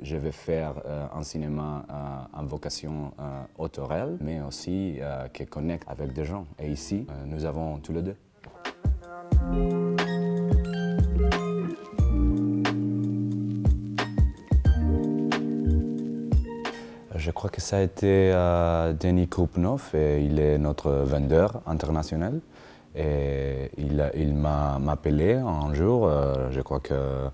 je vais faire un cinéma en vocation autorelle, mais aussi qui connecte avec des gens. Et ici, nous avons tous les deux. Je crois que ça a été Denis Krupnov, et il est notre vendeur international. Et il m'a appelé un jour, je crois que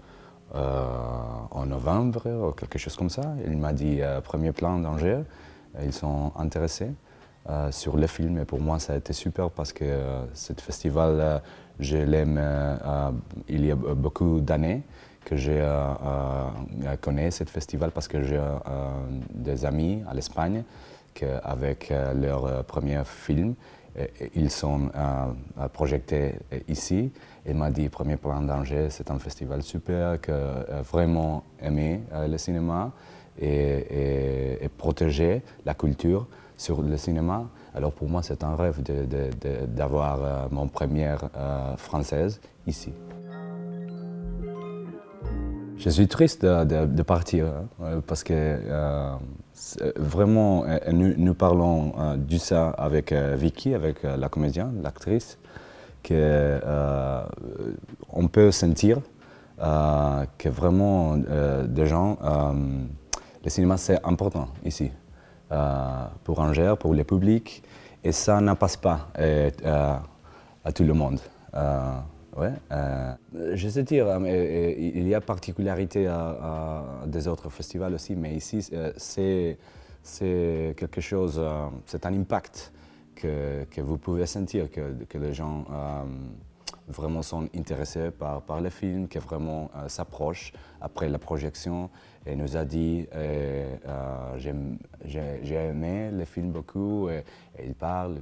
en novembre ou quelque chose comme ça. Il m'a dit premier plan d'Angers, ils sont intéressés sur le film. Et pour moi, ça a été super parce que ce festival, je l'aime il y a beaucoup d'années que je connais ce festival parce que j'ai des amis à l'Espagne avec leur premier film, ils sont projetés ici. Il m'a dit Premier plan d'Angers, c'est un festival super, que vraiment aimé le cinéma et protéger la culture sur le cinéma. Alors pour moi, c'est un rêve d'avoir mon première française ici. Je suis triste de partir parce que vraiment, nous parlons de ça avec Vicky, avec la comédienne, l'actrice, qu'on peut sentir que vraiment des gens, le cinéma c'est important ici, pour Angers, pour le public, et ça ne passe pas à tout le monde. Ouais, je sais dire, il y a particularité à des autres festivals aussi, mais ici c'est quelque chose, c'est un impact que vous pouvez sentir, que les gens vraiment sont intéressés par le film, qui vraiment s'approchent après la projection et nous a dit j'ai aimé le film beaucoup et il parle.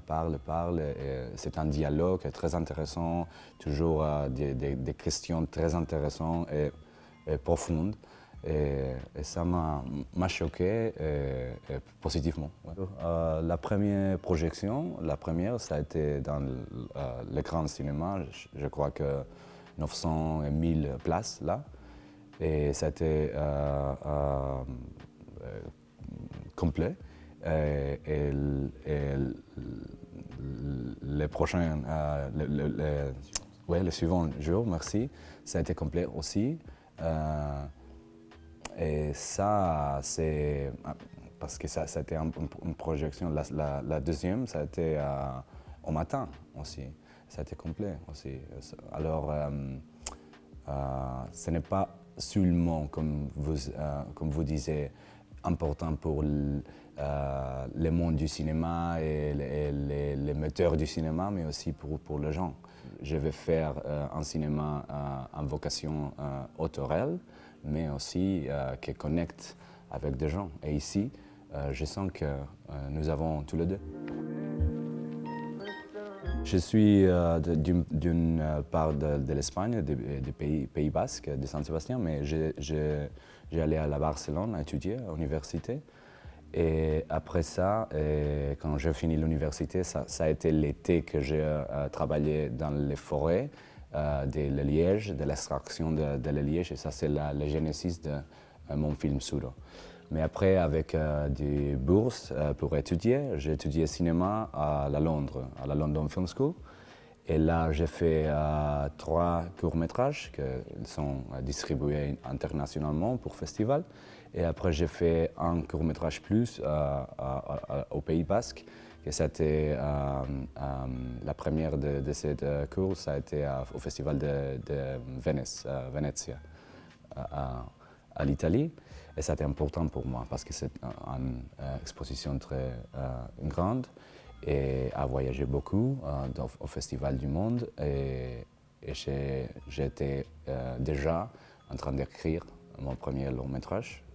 C'est un dialogue très intéressant, toujours des questions très intéressantes et profondes. Et ça m'a choqué positivement. Ouais. La première projection, ça a été dans le grand cinéma, je crois que 900 et 1000 places là. Et ça a été complet. Et les prochains, le suivant jour, merci, ça a été complet aussi. Et ça, c'est parce que ça a été une projection. La deuxième, ça a été au matin aussi. Ça a été complet aussi. Alors, ce n'est pas seulement, comme vous disiez, important pour le monde du cinéma et les metteurs du cinéma, mais aussi pour les gens. Je vais faire un cinéma en vocation autorelle, mais aussi qui connecte avec des gens. Et ici, je sens que nous avons tous les deux. Je suis d'une part de l'Espagne, du Pays Basque, de San Sébastien, mais j'ai allé à la Barcelone à étudier à l'université. Et après ça, quand j'ai fini l'université, ça a été l'été que j'ai travaillé dans les forêts de la liège, de l'extraction de la liège. Et ça, c'est la genèse de mon film Suro. Mais après, avec des bourses pour étudier, j'ai étudié cinéma à Londres, à la London Film School. Et là, j'ai fait 3 courts-métrages qui sont distribués internationalement pour festival. Et après, j'ai fait un court-métrage plus au Pays Basque. Et c'était la première de cette course, ça a été au festival de Venezia, à l'Italie. Et c'était important pour moi parce que c'est une exposition très grande et à voyager beaucoup au Festival du Monde. Et j'étais déjà en train d'écrire mon premier long métrage.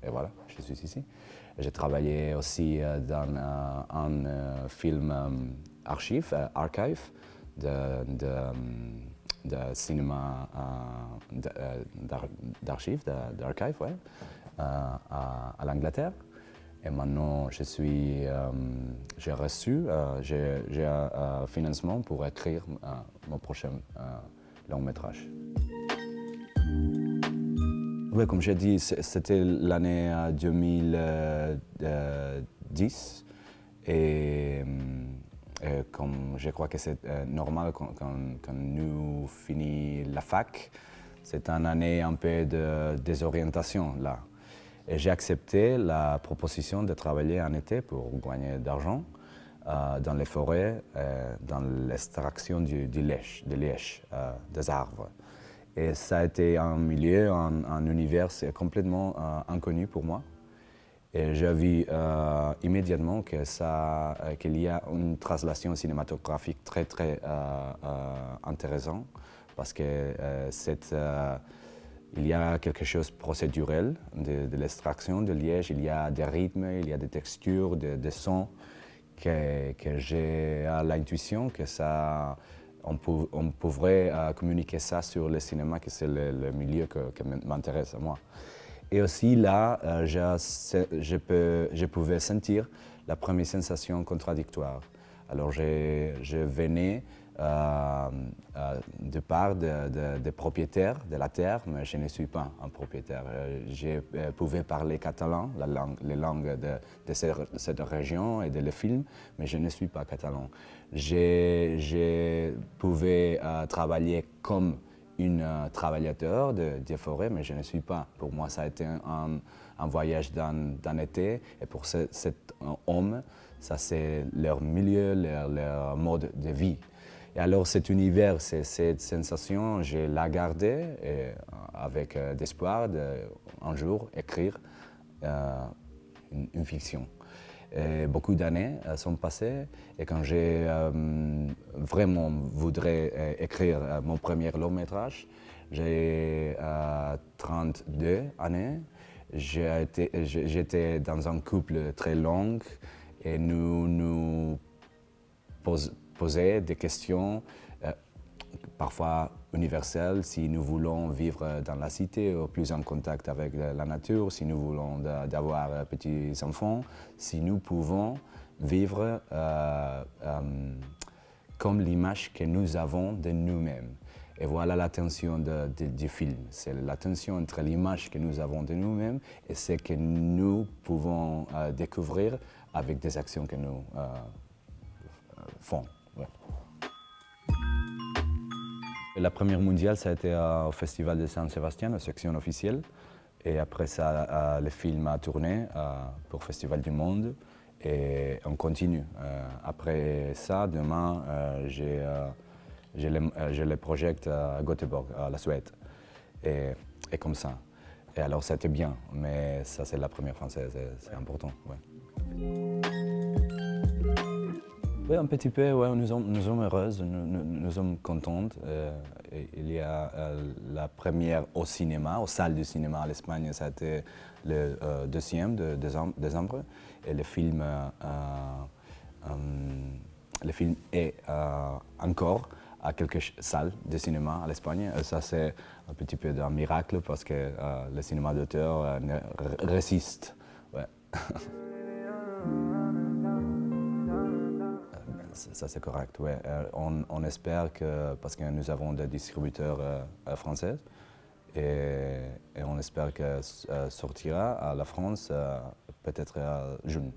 Et voilà, je suis ici. J'ai travaillé aussi dans un film archive de cinéma d'archives, ouais, à l'Angleterre. Et maintenant, j'ai reçu un financement pour écrire mon prochain long métrage. Oui, comme j'ai dit, c'était l'année 2010 et comme je crois que c'est normal quand nous finissons la fac, c'est une année un peu de désorientation là. Et j'ai accepté la proposition de travailler en été pour gagner d'argent dans les forêts, dans l'extraction du liège, des arbres. Et ça a été un milieu, un univers complètement inconnu pour moi. Et j'ai vu immédiatement qu'il y a une translation cinématographique très intéressante parce que il y a quelque chose de procédurel de l'extraction de liège, il y a des rythmes, il y a des textures, des sons que j'ai l'intuition que on pourrait communiquer ça sur le cinéma, que c'est le milieu qui m'intéresse à moi. Et aussi là, je pouvais sentir la première sensation contradictoire. Alors je venais de part des propriétaires de la terre, mais je ne suis pas un propriétaire. Je pouvais parler catalan, les langues de cette région et de le film, mais je ne suis pas catalan. Je pouvais travailler comme un travailleur de forêt, mais je ne suis pas. Pour moi, ça a été un voyage d'un été, et pour cet homme, ça c'est leur milieu, leur mode de vie. Et alors cet univers, cette sensation, je l'ai gardée avec l'espoir d'un jour écrire une fiction. Et beaucoup d'années sont passées et quand j'ai vraiment voudrais écrire mon premier long métrage, j'ai 32 années. J'étais dans un couple très long et nous poser des questions parfois universelles, si nous voulons vivre dans la cité ou plus en contact avec la nature, si nous voulons avoir petits enfants, si nous pouvons vivre comme l'image que nous avons de nous-mêmes. Et voilà la tension du film. C'est la tension entre l'image que nous avons de nous-mêmes et ce que nous pouvons découvrir avec des actions que nous font. Ouais. La première mondiale, ça a été au Festival de Saint-Sébastien, la section officielle. Et après ça, le film a tourné pour le Festival du Monde. Et on continue. Après ça, demain, j'ai le projet à Göteborg, à la Suède. Et comme ça. Et alors, c'était bien. Mais ça, c'est la première française. C'est important. Ouais. Oui, un petit peu, ouais, nous sommes heureuses, nous sommes contentes. Il y a la première au cinéma, aux salles de cinéma à l'Espagne, ça a été le 2e de décembre. Et le film est encore à quelques salles de cinéma à l'Espagne. Ça, c'est un petit peu d'un miracle parce que le cinéma d'auteur résiste. Ouais. Ça, c'est correct, oui. On espère que, parce que nous avons des distributeurs français, et on espère que sortira à la France peut-être juin.